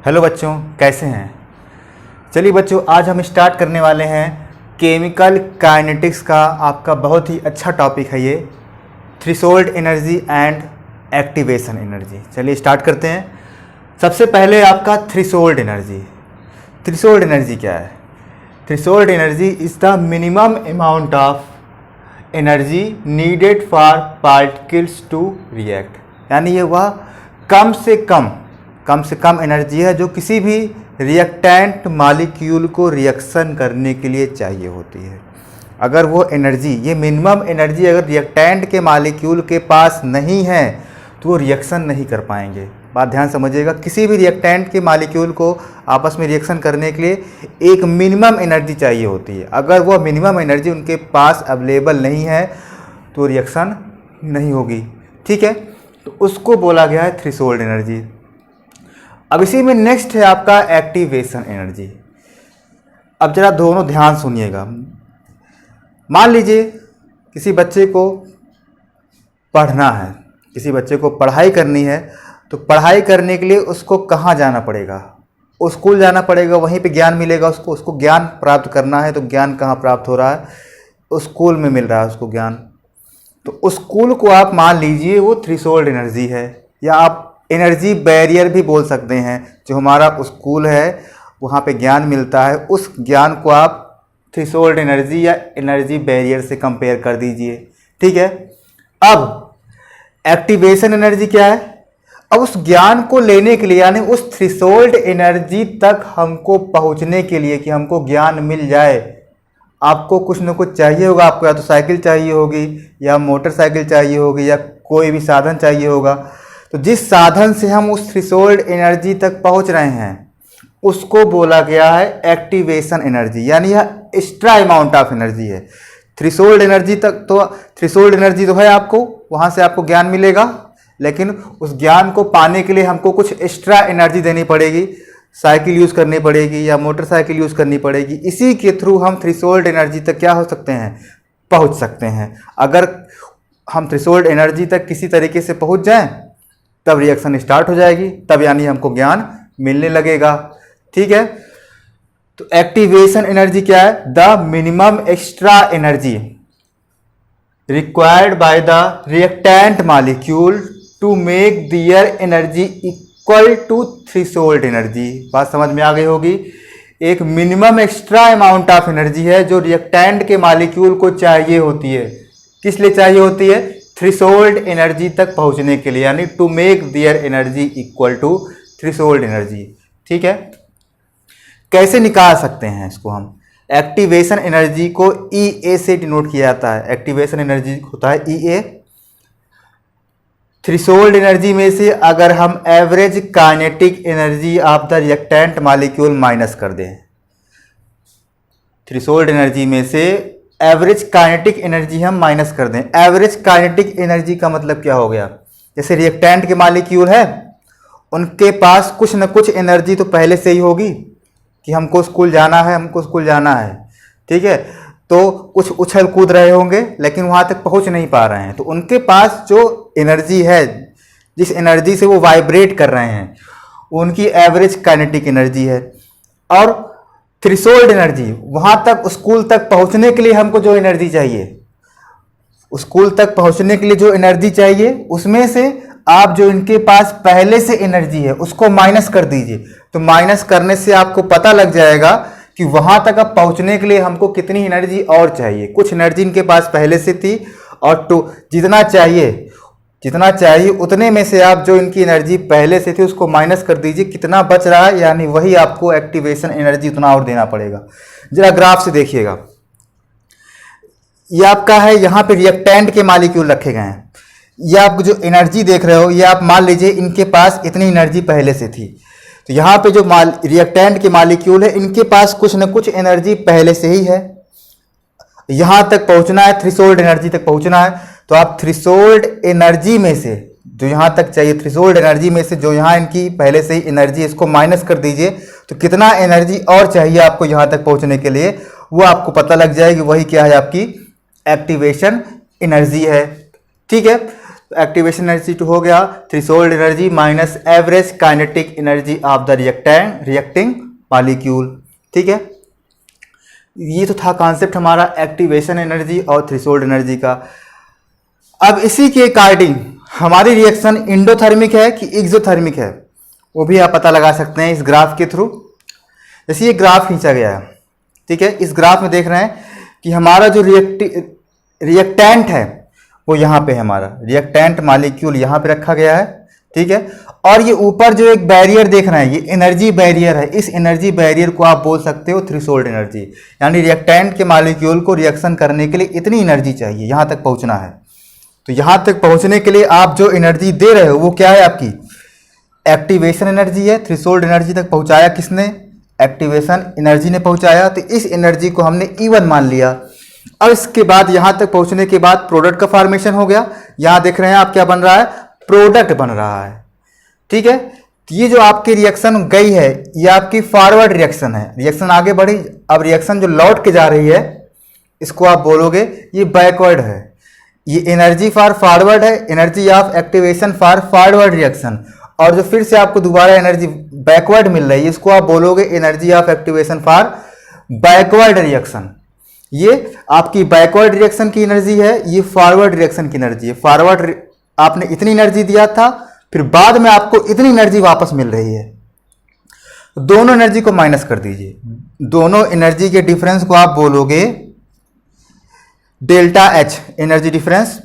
Hello बच्चों, कैसे हैं। चलिए बच्चों, आज हम स्टार्ट करने वाले हैं केमिकल काइनेटिक्स का आपका बहुत ही अच्छा टॉपिक है ये, threshold energy and activation energy. चलिए स्टार्ट करते हैं। सबसे पहले आपका थ्रेशोल्ड एनर्जी। थ्रेशोल्ड एनर्जी क्या है? Threshold energy is the minimum amount of energy needed for particles to react, यानी ये वह कम से कम एनर्जी है जो किसी भी रिएक्टेंट मॉलिक्यूल को रिएक्शन करने के लिए चाहिए होती है। अगर वो एनर्जी, ये मिनिमम एनर्जी अगर रिएक्टेंट के मॉलिक्यूल के पास नहीं है तो वो रिएक्शन नहीं कर पाएंगे। बात ध्यान समझिएगा, किसी भी रिएक्टेंट के मॉलिक्यूल को आपस में रिएक्शन करने के लिए एक मिनिमम एनर्जी चाहिए होती है। अगर वो मिनिमम एनर्जी उनके पास अवेलेबल नहीं है तो रिएक्शन नहीं होगी। ठीक है, तो उसको बोला गया है थ्रेशोल्ड एनर्जी। अब इसी में नेक्स्ट है आपका एक्टिवेशन एनर्जी। अब जरा दोनों ध्यान सुनिएगा। मान लीजिए किसी बच्चे को पढ़ना है, किसी बच्चे को पढ़ाई करनी है, तो पढ़ाई करने के लिए उसको कहाँ जाना पड़ेगा? स्कूल जाना पड़ेगा, वहीं पे ज्ञान मिलेगा उसको ज्ञान प्राप्त करना है। तो ज्ञान कहाँ प्राप्त हो रहा है? स्कूल में मिल रहा है उसको ज्ञान। तो स्कूल को आप मान लीजिए वो थ्रेशोल्ड एनर्जी है, या आप एनर्जी बैरियर भी बोल सकते हैं। जो हमारा स्कूल है वहाँ पे ज्ञान मिलता है, उस ज्ञान को आप थ्रेशोल्ड एनर्जी या एनर्जी बैरियर से कंपेयर कर दीजिए। ठीक है, अब एक्टिवेशन एनर्जी क्या है? अब उस ज्ञान को लेने के लिए, यानी उस थ्रेशोल्ड एनर्जी तक हमको पहुँचने के लिए कि हमको ज्ञान मिल जाए, आपको कुछ न कुछ चाहिए होगा। आपको या तो साइकिल चाहिए होगी, या मोटरसाइकिल चाहिए होगी, या कोई भी साधन चाहिए होगा। तो जिस साधन से हम उस थ्रेशोल्ड एनर्जी तक पहुंच रहे हैं उसको बोला गया है एक्टिवेशन एनर्जी, यानी यह एक्स्ट्रा अमाउंट ऑफ एनर्जी है। थ्रेशोल्ड एनर्जी तक तो थ्रेशोल्ड एनर्जी तो है आपको, वहां से आपको ज्ञान मिलेगा, लेकिन उस ज्ञान को पाने के लिए हमको कुछ एक्स्ट्रा एनर्जी देनी पड़ेगी। साइकिल यूज़ करनी पड़ेगी या मोटरसाइकिल यूज़ करनी पड़ेगी। इसी के थ्रू हम थ्रेशोल्ड एनर्जी तक क्या हो सकते हैं? पहुँच सकते हैं। अगर हम थ्रेशोल्ड एनर्जी तक किसी तरीके से पहुँच जाएँ तब रिएक्शन स्टार्ट हो जाएगी, तब यानी हमको ज्ञान मिलने लगेगा। ठीक है, तो एक्टिवेशन एनर्जी क्या है? The minimum extra energy required by the reactant molecule to make their energy equal to threshold energy. बात समझ में आ गई होगी। एक minimum extra amount of energy है जो रिएक्टेंट के मॉलिक्यूल को चाहिए होती है। किस लिए चाहिए होती है? थ्रेशोल्ड एनर्जी तक पहुंचने के लिए, यानी to make their energy equal to threshold energy. ठीक है, कैसे निकाल सकते हैं इसको हम? एक्टिवेशन एनर्जी को EA से डिनोट किया जाता है। एक्टिवेशन एनर्जी होता है EA। थ्रेशोल्ड एनर्जी में से अगर हम average kinetic energy of the reactant molecule minus कर दें, थ्रेशोल्ड एनर्जी में से एवरेज काइनेटिक एनर्जी हम माइनस कर दें। एवरेज काइनेटिक एनर्जी का मतलब क्या हो गया? जैसे रिएक्टेंट के मॉलिक्यूल है, उनके पास कुछ न कुछ एनर्जी तो पहले से ही होगी कि हमको स्कूल जाना है, हमको स्कूल जाना है। ठीक है, तो कुछ उछल कूद रहे होंगे लेकिन वहाँ तक पहुँच नहीं पा रहे हैं, तो उनके पास जो एनर्जी है, जिस एनर्जी से वो वाइब्रेट कर रहे हैं, उनकी एवरेज काइनेटिक एनर्जी है। और थ्रेशोल्ड एनर्जी, वहाँ तक स्कूल तक पहुँचने के लिए हमको जो एनर्जी चाहिए, स्कूल तक पहुँचने के लिए जो एनर्जी चाहिए, उसमें से आप जो इनके पास पहले से एनर्जी है उसको माइनस कर दीजिए। तो माइनस करने से आपको पता लग जाएगा कि वहाँ तक अब पहुँचने के लिए हमको कितनी एनर्जी और चाहिए। कुछ एनर्जी इनके पास पहले से थी, और तो जितना चाहिए उतने में से आप जो इनकी एनर्जी पहले से थी उसको माइनस कर दीजिए। कितना बच रहा है, यानी वही आपको एक्टिवेशन एनर्जी उतना और देना पड़ेगा। जरा ग्राफ से देखिएगा, ये आपका है, यहाँ पे रिएक्टेंट के मॉलिक्यूल रखे गए हैं। ये आप जो एनर्जी देख रहे हो, ये आप मान लीजिए इनके पास इतनी एनर्जी पहले से थी। तो यहाँ पे जो रिएक्टेंट के मॉलिक्यूल है, इनके पास कुछ न कुछ एनर्जी पहले से ही है। यहाँ तक पहुँचना है, थ्रेशोल्ड एनर्जी तक पहुँचना है, तो आप थ्रेशोल्ड एनर्जी में से जो यहाँ तक चाहिए, थ्रेशोल्ड एनर्जी में से जो यहाँ इनकी पहले से ही एनर्जी, इसको माइनस कर दीजिए। तो कितना एनर्जी और चाहिए आपको यहाँ तक पहुँचने के लिए, वो आपको पता लग जाएगी। वही क्या है? आपकी एक्टिवेशन एनर्जी है। ठीक है, तो एक्टिवेशन एनर्जी टू हो गया threshold energy minus average kinetic energy of the reacting molecule. ठीक है, ये तो था कॉन्सेप्ट हमारा एक्टिवेशन एनर्जी और थ्रेशोल्ड एनर्जी का। अब इसी के अकॉर्डिंग हमारी रिएक्शन इंडोथर्मिक है कि एक्सोथर्मिक है वो भी आप पता लगा सकते हैं इस ग्राफ के थ्रू। जैसे ये ग्राफ खींचा गया है, ठीक है, इस ग्राफ में देख रहे हैं कि हमारा जो रिएक्टेंट है वो यहाँ पे है, हमारा रिएक्टेंट मॉलिक्यूल यहाँ पे रखा गया है। ठीक है, और ये ऊपर जो एक बैरियर देख रहे हैं ये एनर्जी बैरियर है। इस एनर्जी बैरियर को आप बोल सकते हो थ्रेशोल्ड एनर्जी, यानी रिएक्टेंट के मॉलिक्यूल को रिएक्शन करने के लिए इतनी एनर्जी चाहिए, यहाँ तक पहुँचना है। तो यहाँ तक पहुँचने के लिए आप जो एनर्जी दे रहे हो वो क्या है, आपकी एक्टिवेशन एनर्जी है। थ्रेशोल्ड एनर्जी तक पहुँचाया किसने, एक्टिवेशन एनर्जी ने पहुँचाया। तो इस एनर्जी को हमने E1 मान लिया। अब इसके बाद यहाँ तक पहुँचने के बाद प्रोडक्ट का फॉर्मेशन हो गया। यहाँ देख रहे हैं आप क्या बन रहा है, प्रोडक्ट बन रहा है। ठीक है, तो ये जो आपकी रिएक्शन गई है ये आपकी फॉरवर्ड रिएक्शन है, रिएक्शन आगे बढ़ी। अब रिएक्शन जो लौट के जा रही है इसको आप बोलोगे ये बैकवर्ड है। ये एनर्जी फॉर फॉरवर्ड है, energy of activation for forward reaction. और जो फिर से आपको दोबारा एनर्जी बैकवर्ड मिल रही है इसको आप बोलोगे energy of activation for backward reaction. ये आपकी बैकवर्ड रिएक्शन की एनर्जी है, ये फॉरवर्ड रिएक्शन की एनर्जी है। फॉरवर्ड आपने इतनी एनर्जी दिया था, फिर बाद में आपको इतनी एनर्जी वापस मिल रही है। दोनों एनर्जी को माइनस कर दीजिए, दोनों एनर्जी के डिफरेंस को आप बोलोगे डेल्टा एच, एनर्जी डिफरेंस।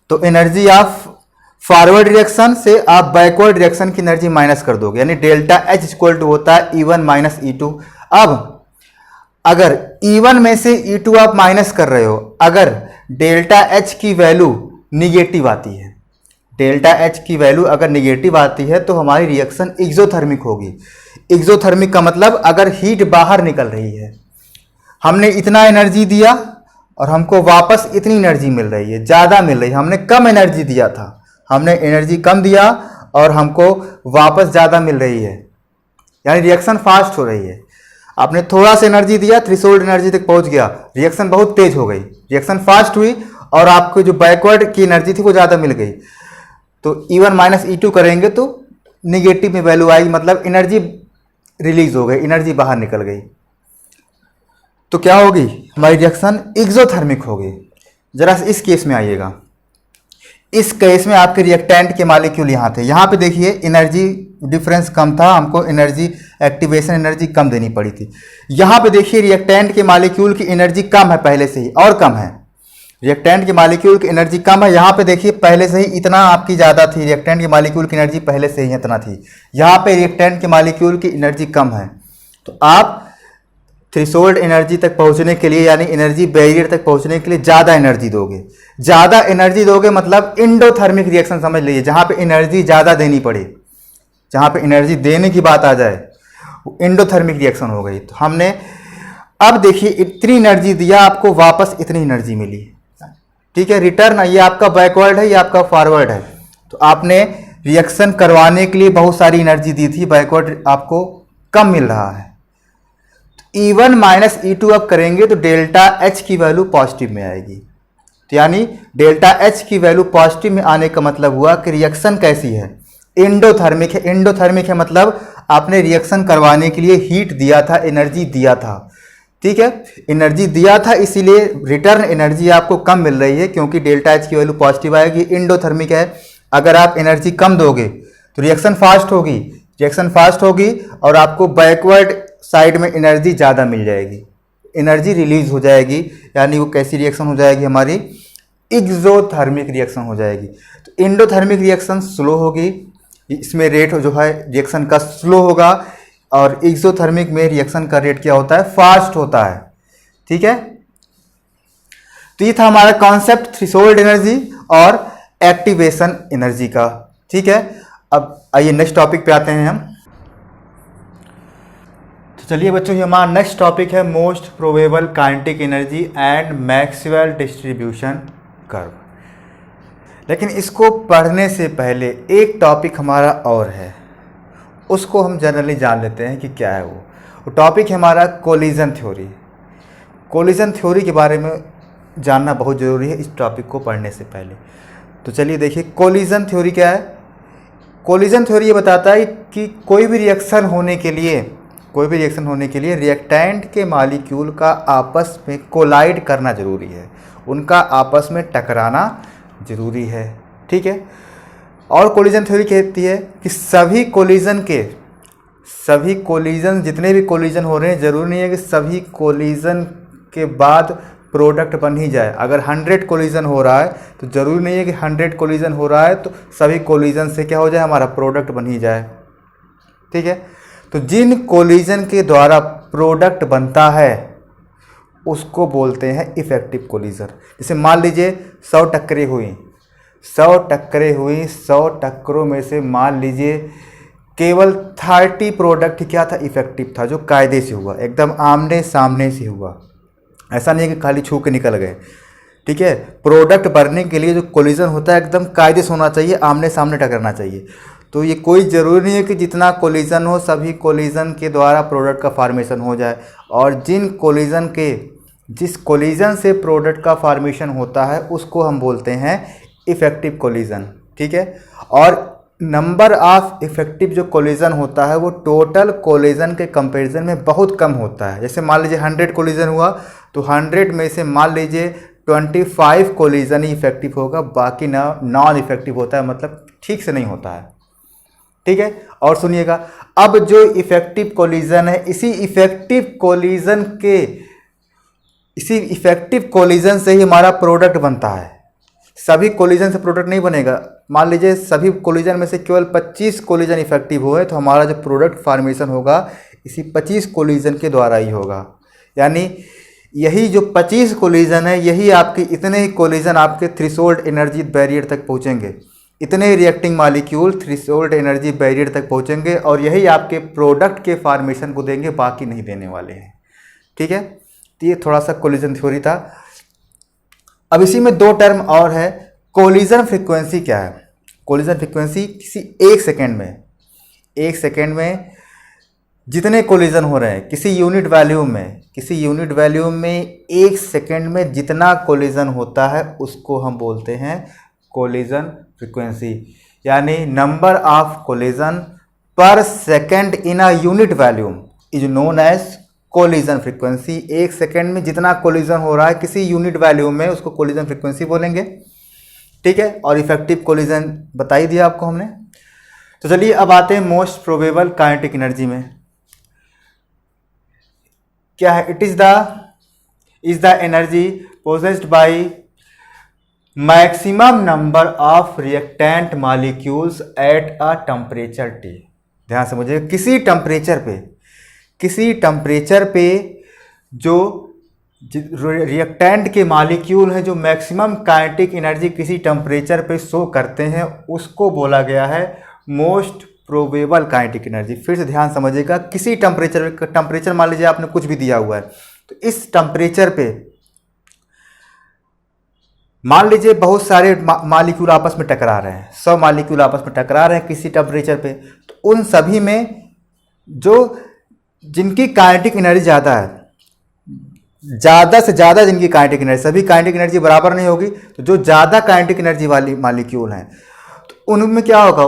तो एनर्जी ऑफ फॉरवर्ड रिएक्शन से आप बैकवर्ड रिएक्शन की एनर्जी माइनस कर दोगे, यानी डेल्टा एच इक्वल टू होता है E1 माइनस E2। अब अगर E1 में से E2 आप माइनस कर रहे हो, अगर डेल्टा एच की वैल्यू निगेटिव आती है, डेल्टा एच की वैल्यू अगर निगेटिव आती है तो हमारी रिएक्शन एक्सोथर्मिक होगी। एक्सोथर्मिक का मतलब अगर हीट बाहर निकल रही है, हमने इतना एनर्जी दिया और हमको वापस इतनी एनर्जी मिल रही है, ज़्यादा मिल रही है। हमने कम एनर्जी दिया था, हमने एनर्जी कम दिया और हमको वापस ज़्यादा मिल रही है, यानी रिएक्शन फास्ट हो रही है। आपने थोड़ा सा एनर्जी दिया, थ्रेशोल्ड एनर्जी तक पहुंच गया, रिएक्शन बहुत तेज हो गई, रिएक्शन फास्ट हुई और आपको जो बैकवर्ड की एनर्जी थी वो ज़्यादा मिल गई। तो E1 माइनस E2 करेंगे तो निगेटिव में वैल्यू आएगी, मतलब एनर्जी रिलीज हो गई, एनर्जी बाहर निकल गई। तो क्या होगी, हमारी रिएक्शन एक्सोथर्मिक होगी। जरा इस केस में आइएगा, इस केस में आपके रिएक्टेंट के मॉलिक्यूल यहाँ थे, यहाँ पे देखिए एनर्जी डिफरेंस कम था, हमको एनर्जी एक्टिवेशन एनर्जी कम देनी पड़ी थी। यहाँ पे देखिए रिएक्टेंट के मॉलिक्यूल की एनर्जी कम है पहले से ही, और कम है, रिएक्टेंट के मॉलिक्यूल की एनर्जी कम है। यहाँ पे देखिए पहले से ही इतना आपकी ज़्यादा थी, रिएक्टेंट के मॉलिक्यूल की एनर्जी पहले से ही इतना थी, यहाँ पे रिएक्टेंट के मॉलिक्यूल की एनर्जी कम है। तो आप थ्रेशोल्ड एनर्जी तक पहुँचने के लिए, यानी एनर्जी बैरियर तक पहुँचने के लिए ज़्यादा एनर्जी दोगे। ज़्यादा एनर्जी दोगे मतलब इंडोथर्मिक रिएक्शन समझ लीजिए, जहाँ पे एनर्जी ज़्यादा देनी पड़े, जहाँ पे एनर्जी देने की बात आ जाए वो इंडोथर्मिक रिएक्शन हो गई। तो हमने अब देखिए इतनी एनर्जी दिया, आपको वापस इतनी एनर्जी मिली। ठीक है, रिटर्न ये आपका बैकवर्ड है, ये आपका फॉरवर्ड है। तो आपने रिएक्शन करवाने के लिए बहुत सारी एनर्जी दी थी, बैकवर्ड आपको कम मिल रहा है। तो E1 माइनस E2 अब करेंगे तो डेल्टा एच की वैल्यू पॉजिटिव में आएगी। तो यानी डेल्टा एच की वैल्यू पॉजिटिव में आने का मतलब हुआ कि रिएक्शन कैसी है, इंडोथर्मिक है। इंडोथर्मिक है मतलब आपने रिएक्शन करवाने के लिए हीट दिया था, एनर्जी दिया था। ठीक है, एनर्जी दिया था, इसीलिए रिटर्न एनर्जी आपको कम मिल रही है, क्योंकि डेल्टा एच की वैल्यू पॉजिटिव आएगी। इंडोथर्मिक है, अगर आप एनर्जी कम दोगे तो रिएक्शन फास्ट होगी, रिएक्शन फास्ट होगी और आपको बैकवर्ड साइड में एनर्जी ज़्यादा मिल जाएगी, एनर्जी रिलीज हो जाएगी, यानी वो कैसी रिएक्शन हो जाएगी, हमारी एक्सोथर्मिक रिएक्शन हो जाएगी। तो इंडोथर्मिक रिएक्शन स्लो होगी, इसमें रेट जो है रिएक्शन का स्लो होगा, और एक्सोथर्मिक में रिएक्शन का रेट क्या होता है, फास्ट होता है। ठीक है, तो ये था हमारा कॉन्सेप्ट थ्रेशोल्ड एनर्जी और एक्टिवेशन एनर्जी का। ठीक है, अब आइए नेक्स्ट टॉपिक पे आते हैं हम। तो चलिए बच्चों, ये हमारा नेक्स्ट टॉपिक है most probable kinetic energy and Maxwell distribution curve. लेकिन इसको पढ़ने से पहले एक टॉपिक हमारा और है, उसको हम जनरली जान लेते हैं कि क्या है वो टॉपिक है हमारा कोलिजन थ्योरी। कोलिजन थ्योरी के बारे में जानना बहुत ज़रूरी है इस टॉपिक को पढ़ने से पहले। तो चलिए देखिए कोलिजन थ्योरी क्या है। कोलिजन थ्योरी ये बताता है कि कोई भी रिएक्शन होने के लिए रिएक्टेंट के मॉलिक्यूल का आपस में कोलाइड करना जरूरी है, उनका आपस में टकराना जरूरी है। ठीक है। और कोलिजन थ्योरी कहती है कि सभी कोलिजन जितने भी कोलिजन हो रहे हैं, जरूरी नहीं है कि सभी कोलिजन के बाद प्रोडक्ट बन ही जाए। अगर 100 कोलिजन हो रहा है तो ज़रूरी नहीं है कि 100 कोलिजन हो रहा है तो सभी कोलिजन से क्या हो जाए, हमारा प्रोडक्ट बन ही जाए। ठीक है। तो जिन कोलिजन के द्वारा प्रोडक्ट बनता है उसको बोलते हैं इफेक्टिव कोलिजन। जैसे मान लीजिए 100 टक्करें हुई, 100 टक्करों में से मान लीजिए केवल 30 प्रोडक्ट क्या था, इफेक्टिव था, जो कायदे से हुआ, एकदम आमने सामने से हुआ। ऐसा नहीं है कि खाली छू के निकल गए। ठीक है। प्रोडक्ट बनने के लिए जो कोलिजन होता है एकदम कायदे से होना चाहिए, आमने सामने टकराना चाहिए। तो ये कोई ज़रूरी नहीं है कि जितना कोलिजन हो सभी कोलिजन के द्वारा प्रोडक्ट का फॉर्मेशन हो जाए। और जिस कोलिजन से प्रोडक्ट का फॉर्मेशन होता है उसको हम बोलते हैं इफेक्टिव कोलिजन। ठीक है। और नंबर ऑफ इफेक्टिव जो कोलिजन होता है वो टोटल कोलिजन के कंपैरिजन में बहुत कम होता है। जैसे मान लीजिए 100 कोलिजन हुआ तो 100 में से मान लीजिए 25 कोलिजन ही इफेक्टिव होगा, बाकी नॉन इफेक्टिव होता है, मतलब ठीक से नहीं होता है। ठीक है। और सुनिएगा, अब जो इफेक्टिव कोलिजन है इसी इफेक्टिव कोलिजन से ही हमारा प्रोडक्ट बनता है। सभी कोलिजन से प्रोडक्ट नहीं बनेगा। मान लीजिए सभी कोलिजन में से केवल 25 कोलिजन इफेक्टिव हुए तो हमारा जो प्रोडक्ट फॉर्मेशन होगा इसी 25 कोलिजन के द्वारा ही होगा। यानी यही जो 25 कोलिजन है, यही आपके इतने ही कोलिजन आपके थ्रेशोल्ड एनर्जी बैरियर तक पहुंचेंगे, इतने ही reacting molecule threshold energy barrier तक पहुंचेंगे और यही आपके प्रोडक्ट के फॉर्मेशन को देंगे, बाकी नहीं देने वाले हैं। ठीक है। तो ये थोड़ा सा कोलिजन थ्योरी था। अब इसी में 2 टर्म और है। कोलिजन फ्रीक्वेंसी क्या है? कोलिजन फ्रीक्वेंसी किसी एक सेकेंड में जितने कोलिजन हो रहे हैं किसी यूनिट वैल्यूम में 1 सेकेंड में जितना कोलिजन होता है उसको हम बोलते हैं कोलिजन फ्रीक्वेंसी। यानी number of collision per second in a unit volume is known as collision frequency. 1 second में जितना कोलिजन हो रहा है किसी यूनिट वैल्यूम में उसको कोलिजन फ्रीक्वेंसी बोलेंगे। ठीक है। और इफेक्टिव कोलिजन बता ही दिया आपको हमने। तो चलिए अब आते हैं मोस्ट प्रोबेबल काइनेटिक एनर्जी में। क्या है? It is the energy possessed by maximum number of reactant molecules at a temperature T। ध्यान से मुझे, किसी टेम्परेचर पे जो रिएक्टेंट के मॉलिक्यूल हैं जो मैक्सिमम काइनेटिक एनर्जी किसी टेम्परेचर पे शो करते हैं उसको बोला गया है मोस्ट प्रोबेबल काइनेटिक एनर्जी। फिर से ध्यान समझिएगा, किसी टेम्परेचर मान लीजिए आपने कुछ भी दिया हुआ है तो इस टेम्परेचर पे मान लीजिए बहुत सारे मॉलिक्यूल आपस में टकरा रहे हैं, 100 मॉलिक्यूल आपस में टकरा रहे हैं किसी टेम्परेचर पे। तो उन सभी में जिनकी काइनेटिक एनर्जी ज़्यादा है, ज़्यादा से ज़्यादा जिनकी काइनेटिक एनर्जी, सभी काइनेटिक एनर्जी बराबर नहीं होगी, तो जो ज़्यादा काइनेटिक एनर्जी वाली मॉलिक्यूल हैं तो उनमें क्या होगा,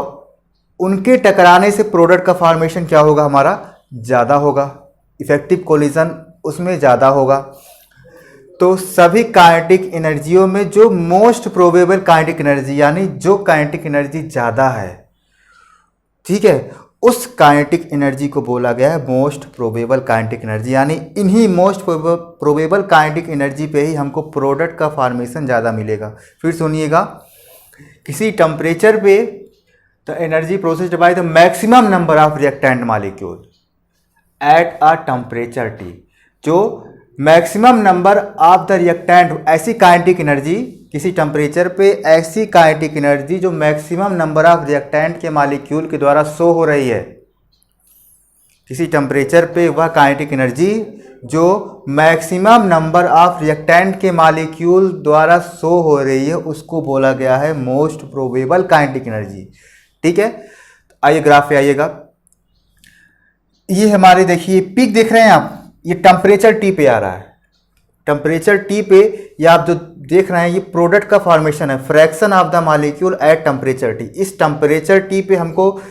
उनके टकराने से प्रोडक्ट का फॉर्मेशन क्या होगा, हमारा ज़्यादा होगा, इफेक्टिव कोलिजन उसमें ज़्यादा होगा। तो सभी काइनेटिक एनर्जियों में जो मोस्ट प्रोबेबल काइनेटिक एनर्जी यानी जो काइनेटिक एनर्जी ज़्यादा है, ठीक है, उस काइनेटिक एनर्जी को बोला गया है मोस्ट प्रोबेबल काइनेटिक एनर्जी। यानी इन्हीं मोस्ट प्रोबेबल काइनेटिक एनर्जी पे ही हमको प्रोडक्ट का फॉर्मेशन ज़्यादा मिलेगा। फिर सुनिएगा, किसी टेम्परेचर पे the energy processed by the maximum number of reactant molecule at a temperature T। जो maximum number of the reactant, ऐसी काइनेटिक एनर्जी किसी टेम्परेचर पे, ऐसी काइनेटिक एनर्जी जो मैक्सिमम नंबर ऑफ रिएक्टेंट के मॉलिक्यूल के द्वारा शो हो रही है किसी टेम्परेचर पे, वह काइनेटिक एनर्जी जो मैक्सिमम नंबर ऑफ रिएक्टेंट के मॉलिक्यूल द्वारा शो हो रही है उसको बोला गया है मोस्ट प्रोबेबल काइनेटिक एनर्जी। ठीक है। आइए ग्राफ पे आइएगा। ये हमारे देखिए पीक देख रहे हैं आप, ये टेम्परेचर T पे आ रहा है। टेम्परेचर T पे ये आप जो देख रहे हैं ये प्रोडक्ट का फॉर्मेशन है, fraction of the molecule at temperature T. इस टेम्परेचर टी पे हमको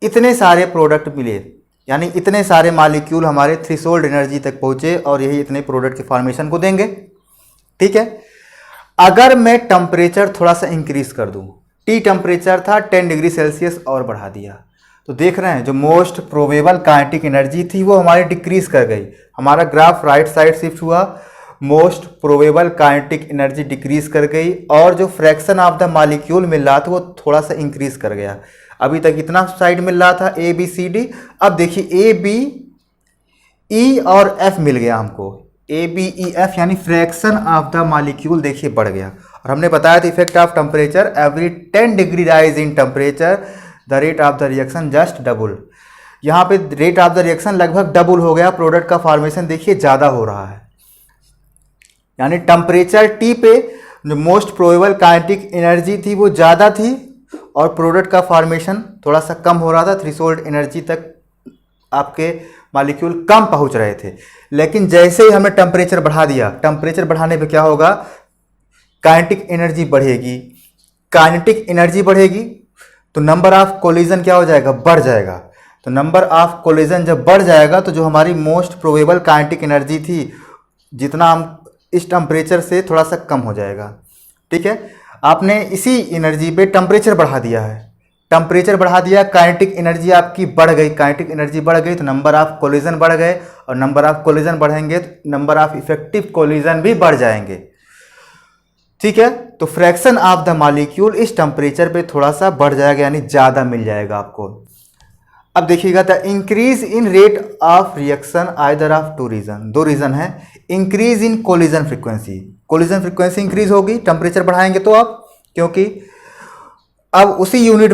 इतने सारे प्रोडक्ट मिले, यानी इतने सारे मॉलिक्यूल हमारे थ्रेशोल्ड एनर्जी तक पहुंचे और यही इतने प्रोडक्ट के फॉर्मेशन को देंगे। ठीक है, अगर मैं टेम्परेचर थोड़ा सा इंक्रीज कर दूं, टी टेम्परेचर था 10 डिग्री सेल्सियस और बढ़ा दिया, तो देख रहे हैं जो मोस्ट प्रोबेबल काइनेटिक एनर्जी थी वो हमारी डिक्रीज कर गई। हमारा ग्राफ राइट साइड शिफ्ट हुआ, most probable kinetic energy decrease कर गई और जो फ्रैक्शन ऑफ द मॉलिक्यूल मिल रहा था वो थोड़ा सा इंक्रीज कर गया। अभी तक इतना साइड मिल रहा था ए बी सी डी, अब देखिए ए बी ई और एफ मिल गया हमको, ए बी ई एफ यानी फ्रैक्शन ऑफ द मॉलिक्यूल देखिए बढ़ गया। और हमने बताया था effect of temperature, every 10 degree rise in temperature the rate of the reaction just double. यहाँ पे रेट ऑफ द रिएक्शन लगभग डबल हो गया, प्रोडक्ट का फॉर्मेशन देखिए ज़्यादा हो रहा है। यानी टेम्परेचर टी पे जो मोस्ट प्रोबेबल काइनेटिक एनर्जी थी वो ज़्यादा थी और प्रोडक्ट का फॉर्मेशन थोड़ा सा कम हो रहा था, थ्रेशोल्ड एनर्जी तक आपके मॉलिक्यूल कम पहुंच रहे थे। लेकिन जैसे ही हमने टेम्परेचर बढ़ा दिया, टेम्परेचर बढ़ाने पे क्या होगा, काइनेटिक एनर्जी बढ़ेगी। काइनेटिक एनर्जी बढ़ेगी तो नंबर ऑफ कोलिजन क्या हो जाएगा, बढ़ जाएगा। तो नंबर ऑफ कोलिजन जब बढ़ जाएगा तो जो हमारी मोस्ट प्रोबेबल काइनेटिक एनर्जी थी, जितना हम इस टेम्परेचर से थोड़ा सा कम हो जाएगा। ठीक है, आपने इसी एनर्जी पे टेम्परेचर बढ़ा दिया है, टेम्परेचर बढ़ा दिया, काइनेटिक एनर्जी आपकी बढ़ गई, काइनेटिक एनर्जी बढ़ गई तो नंबर ऑफ कोलिजन बढ़ गए और नंबर ऑफ कोलिजन बढ़ेंगे तो नंबर ऑफ इफेक्टिव कोलिजन भी बढ़ जाएंगे। ठीक है, तो फ्रैक्शन ऑफ द मॉलिक्यूल इस टेम्परेचर पे थोड़ा सा बढ़ जाएगा, यानी ज़्यादा मिल जाएगा आपको। अब देखिएगा the increase in rate of reaction either of two reason, दो रीजन है। Increase in collision frequency, collision frequency increase होगी टेम्परेचर बढ़ाएंगे तो आप, क्योंकि अब उसी यूनिट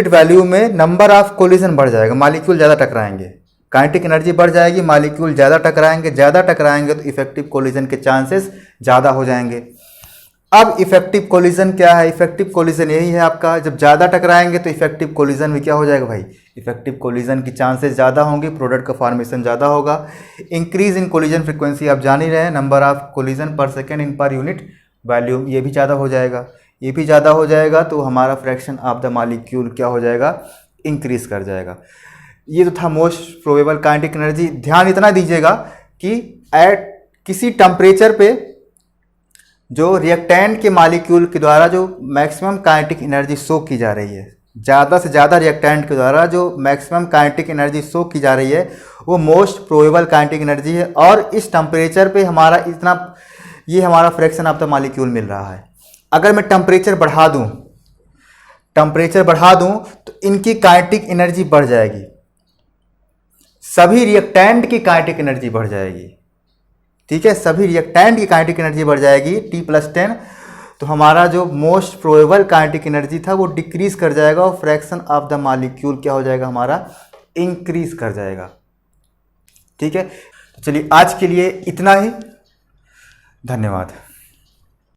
वैल्यू में नंबर ऑफ कोलिजन बढ़ जाएगा, मॉलिक्यूल ज़्यादा टकराएंगे, काइनेटिक एनर्जी बढ़ जाएगी, मॉलिक्यूल ज़्यादा टकराएंगे तो इफेक्टिव कोलिजन के चांसेस ज़्यादा हो जाएंगे। अब इफेक्टिव कोलिजन क्या है, इफेक्टिव कोलिजन यही है आपका, जब ज़्यादा टकराएंगे तो इफेक्टिव कोलिजन भी क्या हो जाएगा भाई, इफेक्टिव कोलिजन की चांसेस ज़्यादा होंगे, प्रोडक्ट का फॉर्मेशन ज़्यादा होगा। इंक्रीज इन कोलिजन फ्रीक्वेंसी आप जान ही रहे हैं, number of collision per second in per unit volume, ये भी ज़्यादा हो जाएगा, ये भी ज़्यादा हो जाएगा तो हमारा फ्रैक्शन ऑफ द मॉलिक्यूल क्या हो जाएगा, इंक्रीज कर जाएगा। ये तो था मोस्ट प्रोबेबल काइनेटिक एनर्जी। ध्यान इतना दीजिएगा कि एट किसी टेम्परेचर पे जो रिएक्टेंट के मॉलिक्यूल के द्वारा जो मैक्सिमम काइनेटिक एनर्जी शो की जा रही है, ज़्यादा से ज़्यादा रिएक्टेंट के द्वारा जो मैक्सिमम काइनेटिक एनर्जी शो की जा रही है वो मोस्ट प्रोबेबल काइनेटिक एनर्जी है। और इस टेम्परेचर पे हमारा इतना, ये हमारा फ्रैक्शन ऑफ द मॉलिक्यूल मिल रहा है। अगर मैं टेम्परेचर बढ़ा दूं तो इनकी काइनेटिक एनर्जी बढ़ जाएगी, सभी रिएक्टेंट की काइनेटिक एनर्जी बढ़ जाएगी। ठीक है, सभी रिएक्टेंट की काइनेटिक एनर्जी बढ़ जाएगी T+10, तो हमारा जो मोस्ट प्रोबेबल काइनेटिक एनर्जी था वो डिक्रीज कर जाएगा और फ्रैक्शन ऑफ द मॉलिक्यूल क्या हो जाएगा, हमारा इंक्रीज कर जाएगा। ठीक है, तो चलिए आज के लिए इतना ही, धन्यवाद।